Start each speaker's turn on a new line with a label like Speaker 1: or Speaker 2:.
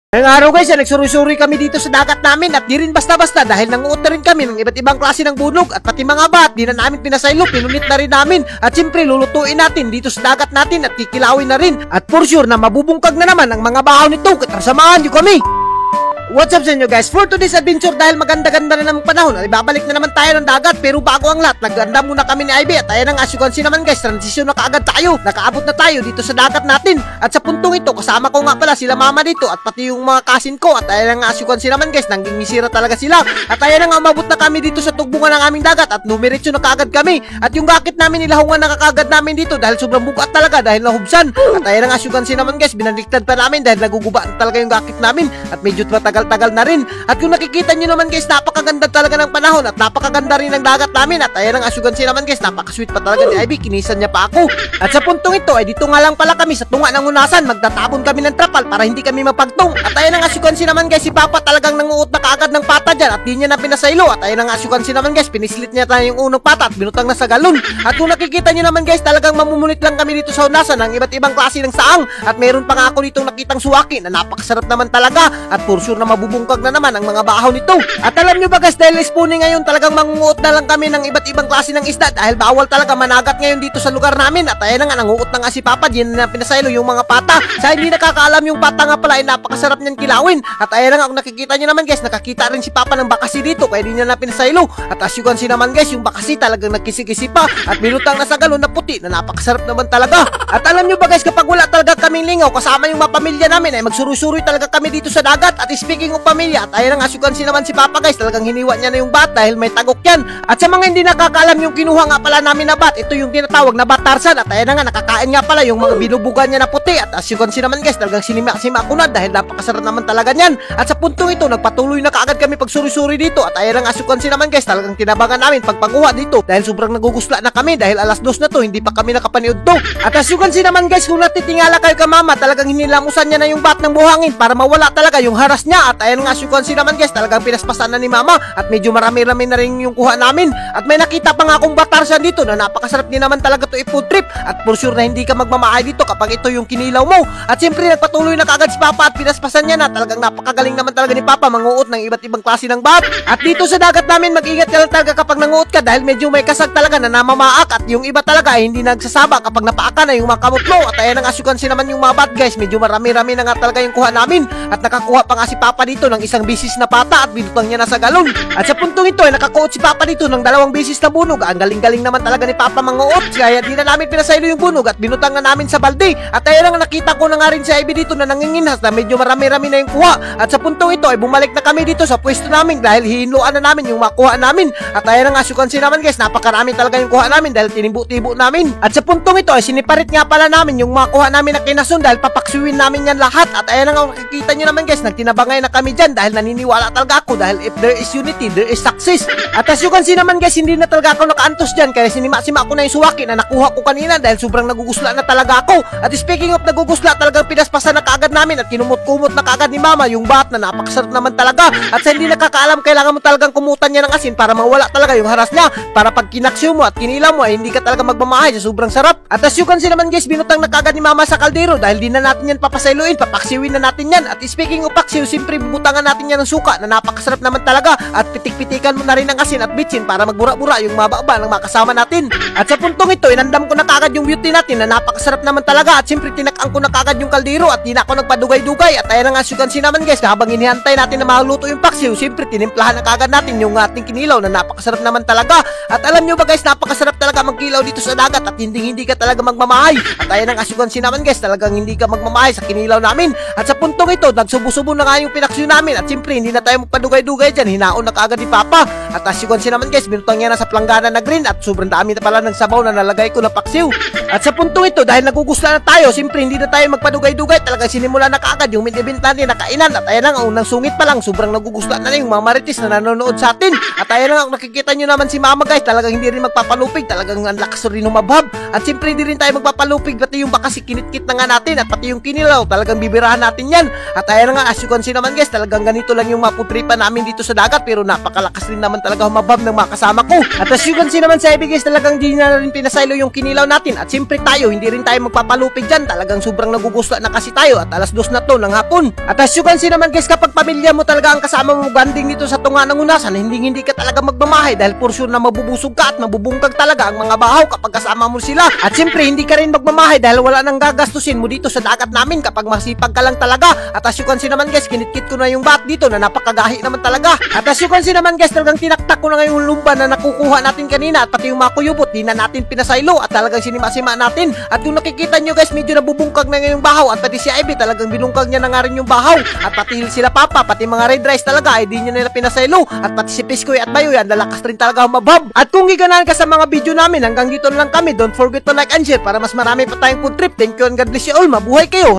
Speaker 1: Ngayong araw guys, nagsuri-suri kami dito sa dagat namin at di rin basta-basta dahil nanguot na rin kami ng iba't ibang klase ng bunog at pati mga bat, di na namin pinasaylo, pinunit na rin namin at siyempre lulutuin natin dito sa dagat natin at kikilawin na rin at for sure na mabubungkag na naman ang mga bahaw nito at samahan nyo kami! What's up sa inyo guys? For today's adventure dahil maganda-ganda na ng panahon ay babalik na naman tayo ng dagat pero bago ang lahat, naganda muna kami ni Ivy at ayan ang asyukansi naman guys, transisyon na kaagad tayo, nakaabot na tayo dito sa dagat natin at sa puntong ito kasama ko nga pala sila mama dito at pati yung mga kasin ko at ayan ang asyukansi naman guys, nanggingisira talaga sila at ayan ang umabot na kami dito sa tugbungan ng aming dagat at numiretso na kaagad kami at yung gakit namin nilahungan na kaagad namin dito dahil sobrang bugat talaga dahil nahubsan at ayan ang asyukansi naman guys, binaliktad pa namin dahil naguguba talaga yung gakit namin at medyo tagal na rin. At kung nakikita nyo naman guys, napakaganda talaga ng panahon at napakaganda rin ng dagat namin at ayan ang asyugansi naman guys, napakasweet pa talaga ni Ivy, kinisan niya pa ako. At sa puntong ito ay dito nga lang pala kami sa tunga ng unasan, magtatapon kami ng trapal para hindi kami mapagtong. At ayan ang asyugansi naman guys, si Papa talagang nanguot na kaagad ng pata dyan at di niya na pinasaylo at ayan ang asyugansi naman guys, pinislit niya tayo yung unang pata at binutang na sa galon. At kung nakikita nyo naman guys, talagang mamumulit lang kami dito sa unasan ng iba't ibang klase ng saang at meron pa nga ako ditong nakitang suwaki na napakasarap naman talaga at for sure na mabubungkag na naman ang mga bahaw nito. At alam nyo ba guys, dahil spawning ngayon talagang mangunguot na lang kami ng iba't ibang klase ng isda dahil bawal talaga managat ngayon dito sa lugar namin at ayan na nga, nanguot na nga si Papa, diyan na pinasaylo yung mga pata. Sa hindi nakakaalam yung pata nga pala ay napakasarap niyan kilawin at ayan na nga, kung nakikita nyo naman guys, nakakita rin si Papa ng bakasi dito kaya di niya na pinasaylo at as you can see naman guys, yung bakasi talagang nagkisi-kisi pa at binutang na sa galon na puti na napakasarap naman talaga. At alam nyo ba guys, kapag wala talaga kaming lingaw kasama yung mga pamilya namin ay magsurusuroy talaga kami dito sa dagat. At speaking of pamilya, at ayan ang asyukansi naman si Papa guys, talagang hiniwa niya na yung bat dahil may tagok yan. At sa mga hindi nakakaalam yung kinuha nga pala namin na bat, ito yung tinatawag na bat Tarzan at ayan na nga, nakakain nga pala yung mga binubugan niya na puti at asyukansi naman guys, talagang sinima-sima ko na dahil napakasarap naman talaga niyan. At sa puntong ito, nagpatuloy na kaagad kami pagsuri-suri dito at ayan ang asyukansi naman guys, talagang tinabangan namin pagpaguha dito dahil sobrang nagugusla na kami dahil alas 2 na to, hindi pa kami nakapaniod to. At asyukansi naman guys, kung natitingala kayo ka mama, talagang hinilamusan niya na yung bat ng buhangin para mawala talaga yung haras niya. At ayan nga asyukansi naman guys, talagang pinaspasan na ni mama at medyo marami-rami na rin yung kuha namin. At may nakita pa nga akong batarsan dito na napakasarap din naman talaga to i-food trip at for sure na hindi ka magmamahay dito kapag ito yung kinilaw mo. At siyempre nagpatuloy na kaagad si Papa at pinaspasan niya na, talagang napakagaling naman talaga ni Papa manguot ng iba't ibang klase ng bat. At dito sa dagat namin, mag-ingat ka lang talaga kapag nanguot ka dahil medyo may kasag talaga na namamaak at yung iba talaga ay hindi nagsasaba kapag napaaka na yung mga kamot mo. At ayan ang asyukansi naman yung mga bat guys, medyo marami-rami na nga talaga yung kuha namin at nakakuha pa nga si Papa dito ng isang bisis na pata at binutang niya na sa galon. At sa puntong ito ay nakakuot si Papa dito ng 2 bisis na bunog. Ang galing-galing naman talaga ni Papa manguot kaya di na namin pinasaylo yung bunog at binutang na namin sa balde. At ayan ang nakita ko na nga rin si Ivy dito na nanginginas na medyo marami-rami na yung kuha. At sa puntong ito ay bumalik na kami dito sa pwesto namin dahil hihinluan na namin yung makuha namin. At ayan ang asyukansi naman guys, napakarami talaga yung kuha namin dahil tinimbo-tibo namin. At sa puntong ito ay siniparit nga pala namin yung makuha namin na kinasun dahil papaksiwin namin yan lahat. At ayan ang nakikita nyo naman guys, nagtinabangay na kami dyan dahil naniniwala talaga ako dahil if there is unity, there is success. At as you can see naman guys, hindi na talaga ako nakaantos dyan kaya sinima-sima ko na yung suwaki na nakuha ko kanina dahil sobrang nagugusla na talaga ako. At speaking of nagugusla, talagang pinaspasan na kaagad namin at kinumot-kumot na kaagad ni Mama yung bat na napakasarap naman talaga. At sa hindi nakakaalam, kailangan mo talagang kumutan niya ng asin para mawala talaga yung haras niya para pag kinaksyo mo at kinilaw mo ay hindi ka talaga magmamahay sa sobrang sarap. At as you can see naman guys, binutang na kaagad ni Mama sa kaldero dahil di na natin yan papasayluin, papaksiwin na natin yan. At speaking of paksiw, siyempre bubutangan natin yan ng suka na napakasarap naman talaga at pitik-pitikan mo na rin ng asin at bitsin para magbura-bura yung mababa ng makasama natin. At sa puntong ito, inandam ko na kaagad yung beauty natin na napakasarap naman talaga at siyempre tinakang ko na kaagad yung kaldero at di na ako nagpadugay-dugay. At ayan nga asyukansi naman guys, habang inihantay natin na maluto yung paksiw, siyempre tinimplahan na kaagad natin yung ating kinilaw na napakasarap naman talaga. At alam nyo ba guys, napakasarap talaga magkilaw dito sa dagat at hindi ka talaga magmamahay. At ayan nga asyukansi naman guys, talagang hindi ka magmamahay sa kinilaw namin. At sa puntong ito, nagsubo-subo na nga yung pinaksiw namin at siyempre hindi na tayo magpadugay-dugay dyan, hinaon na kaagad ni Papa. At as you can see naman guys, binutang niya na sa planggana na green at sobrang dami na pala ng sabaw na nalagay ko na paksiw. At sa puntong ito, dahil nagugusla na tayo, siyempre hindi na tayo magpadugay-dugay, talagang sinimula na kaagad yung mid-event natin na kainan. At ayan nga, unang sungit pa lang, sobrang nagugusla na yung mga marites na nanonood sa atin. At ayan nga, nakikita nyo naman si Mama guys, talagang hindi rin magpapalupig, talagang ang lakas rin humabhab. At siyempre hindi rin tayo magpapalupig, pati yung bakasi kinit-kit na nga natin at pati yung kinilaw, talagang bibirahan natin yan. At ayan nga, as you can see naman naman guys, talagang ganito lang yung maputripan namin dito sa dagat, pero napakalakas rin naman talaga humabab ng mga kasama ko. At as you can see naman sa guys, talagang di na rin pinasaylo yung kinilaw natin. At siyempre tayo, hindi rin tayo magpapalupig dyan. Talagang sobrang nagugusto na kasi tayo at alas 2 na to ng hapon. At as you can see naman guys, kapag pamilya mo talaga ang kasama mo banding dito sa tunga ng unasan, hindi ka talaga magmamahay dahil for sure na mabubusog ka at mabubungkag talaga ang mga bahaw kapag kasama mo sila. At siyempre hindi ka rin magmamahay dahil wala nang gagastusin mo dito sa dagat namin kapag masipag ka lang talaga. At as you can see naman guys, kinitkit ko na yung bat dito na napakagahi naman talaga. At as you can see naman guys, talagang tinaktak ko na ngayong lumba na nakukuha natin kanina at pati yung mga kuyubot, di na natin pinasaylo at talagang sinima-sima natin. At kung nakikita nyo guys, medyo nabubungkag na ngayong bahaw at pati si Ivy talagang binungkag niya na nga rin yung bahaw. At pati sila Papa, pati mga red rice talaga ay di niya nila pinasaylo. At pati si Piskoy at Bayo yan, lalakas rin talaga humabab. At kung giganahan ka sa mga video namin, hanggang dito na lang kami. Don't forget to like and share para mas marami pa tayong food trip. Thank you and God bless you all. Mabuhay kayo!